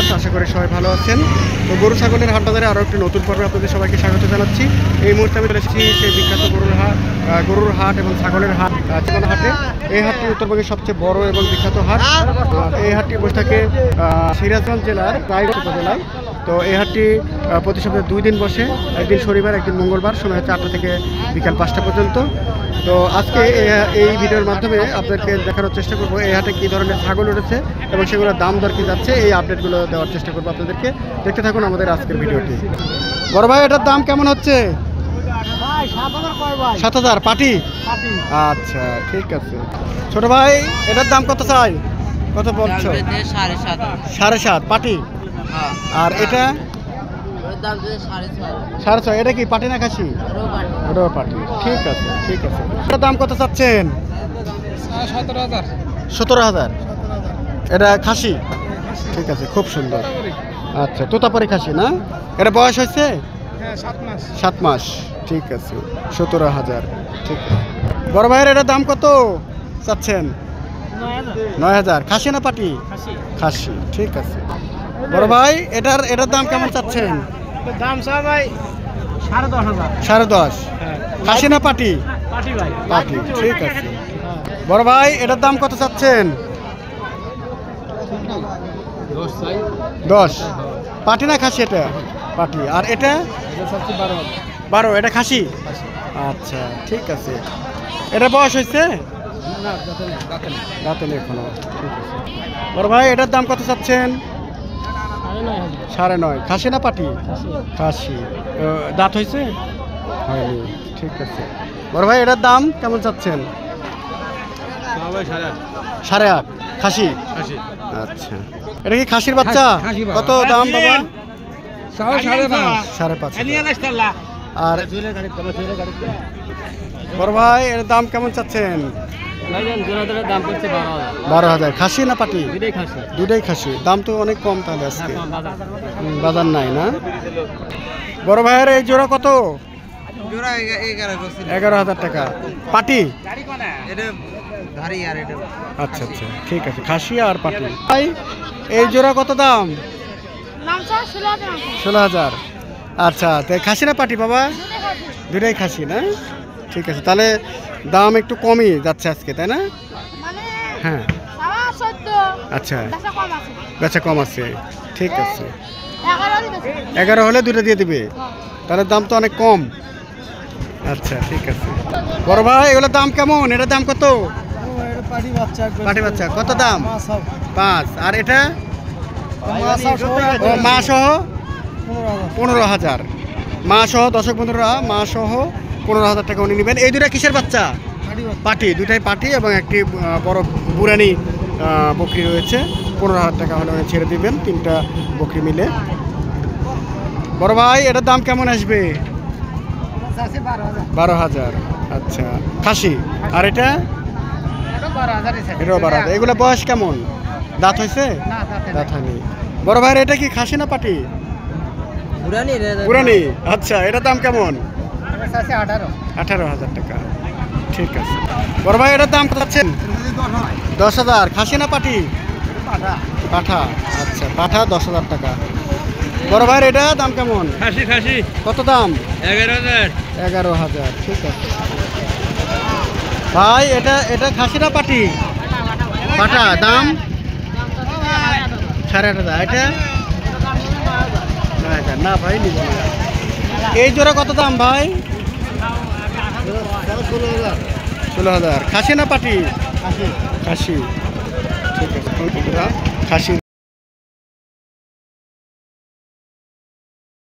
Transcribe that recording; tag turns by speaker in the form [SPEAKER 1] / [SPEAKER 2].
[SPEAKER 1] Viewers, আশা করি সবাই ভালো আছেন। তো গরু ছাগলের হাট বাজারে আরও একটি নতুন পর্বে আপনাদের সবাইকে স্বাগত জানাচ্ছি। এই মুহূর্তে আমি চলে এসেছি সেই বিখ্যাত গরুর হাট এবং ছাগলের হাট ঠিকানা হাটে। এই হাটটি উত্তরবঙ্গের সবচেয়ে বড় এবং বিখ্যাত হাট। এই হাটটি বসে থাকে সিরাজগঞ্জ জেলার রায়গঞ্জ উপজেলায়। তো এই হাটটি প্রতি সপ্তাহে 2 দিন বসে, একদিন শনিবার একদিন মঙ্গলবার, সময় হচ্ছে 8টা থেকে বিকাল 5টা পর্যন্ত। তো আজকে এই ভিডিওর মাধ্যমে আপনাদেরকে দেখানোর চেষ্টা করব এই হাটে কী ধরনের ছাগল উঠেছে এবং সেগুলোর দাম দর কী যাচ্ছে, এই আপডেটগুলো দেওয়ার চেষ্টা করবো আপনাদেরকে। দেখতে থাকুন আমাদের আজকের ভিডিওটি। বড় ভাই, এটার দাম কেমন হচ্ছে? 7,000 পাটি। আচ্ছা, ঠিক আছে। ছোট ভাই, এটার দাম কত চাই, কত বলছো? 7.5 পাটি। আর এটা 6.5। এটা কি পাটি না খাসি? ওটাও পাটি। ঠিক আছে, ঠিক আছে। এটার দাম কত চাচ্ছেন? 17,000। এটা খাসি? ঠিক আছে, খুব সুন্দর। আচ্ছা, তোতাপারি খাসি না? এটা বয়স হয়েছে? 7 মাস। ঠিক আছে, 17,000। ঠিক আছে। বড় ভাইয়ের এটার দাম কত চাচ্ছেন? 9,000। খাসি না পাটি? খাসি। ঠিক আছে। বড় ভাই, এটার দাম কেমন চাচ্ছেন?
[SPEAKER 2] দাম সব ভাই 10,500।
[SPEAKER 1] 10.5। খাসি না পাটি? পাটি। ঠিক আছে। বড় ভাই, এটার দাম কত চাচ্ছেন? 10। পাটি না খাসি? এটা পাটি। আর এটা 12। এটা খাসি? আচ্ছা, ঠিক আছে। এটা বয়স হয়েছে? দাঁতে নেই এখনো। ঠিক আছে। বড় ভাই, এটার দাম কত চাচ্ছেন? 9.5। খাসি না পাটি? খাসি। দাঁত হয়েছে? হয়নি। ঠিক আছে। বড় ভাই, এটার দাম কেমন চাচ্ছেন? 8.5। খাসি? আচ্ছা। এটা কি খাসির বাচ্চা? কত দাম বাবা? 5.5। আর বড় ভাই, এর দাম কেমন চাচ্ছেন? 12,000। খাসি না পাটি? দুটাই খাসি। দাম তো অনেক কম তাহলে আজকে, বাজার নাই না? বড় ভাইয়ের এই জোড়া কত? 11,000 টাকা। পাটি? আচ্ছা আচ্ছা, ঠিক আছে। খাসি আর পাটি। ভাই, এই জোড়া কত দাম? 16,000। আচ্ছা, খাসি না পাটি বাবা? দুটাই খাসি না? ঠিক আছে, তাহলে দাম একটু কমই যাচ্ছে আজকে, তাই না? হ্যাঁ। আচ্ছা, বেচা কম আছে। ঠিক আছে। 11 হলে দুটো দিয়ে দিবে, তাহলে দাম তো অনেক কম। আচ্ছা, ঠিক আছে। বড় ভাই, এগুলোর দাম কেমন? এটার দাম কত? পাটি বাচ্চা। কত দাম? 5। আর এটা মা সহ 15,000। মা সহ, দর্শক বন্ধুরা, মা সহ 15,000 টাকা উনি নেবেন। এই দুটা কিসের বাচ্চা? পাটি। দুটাই পাটি এবং একটি বড় বুড়ানি বকরি রয়েছে। 15,000 টাকা হলে ছেড়ে দিবেন, 3টা বকরি মিলে। বড় ভাই, এটার দাম কেমন আসবে? 12,000। আচ্ছা, খাসি। আর এটা? এটাও 12,000। এগুলো বয়স কেমন? দাঁত হয়েছে? দাঁত হয়নি। বড় ভাইয়ের এটা কি খাসি না পাটি? পুরানি। আচ্ছা, এটার দাম কেমন? 18,000 টাকা। ঠিক আছে। বড় ভাই, এটার দাম কত চাচ্ছেন? 10,000। খাসি না পাটি? পাঠা। আচ্ছা, পাঠা 10,000 টাকা। বড় ভাইয়ের এটা দাম কেমন?
[SPEAKER 2] খাসি।
[SPEAKER 1] কত দাম?
[SPEAKER 2] 11,000।
[SPEAKER 1] 11,000। ঠিক আছে। ভাই, এটা খাসি না পাটি? পাঠা। দাম 8,500। এটা না ভাই, নিব না। এই জোড়া কত দাম ভাই? 16,000। খাসি না পাটি? খাসি। ঠিক আছে, খাসি।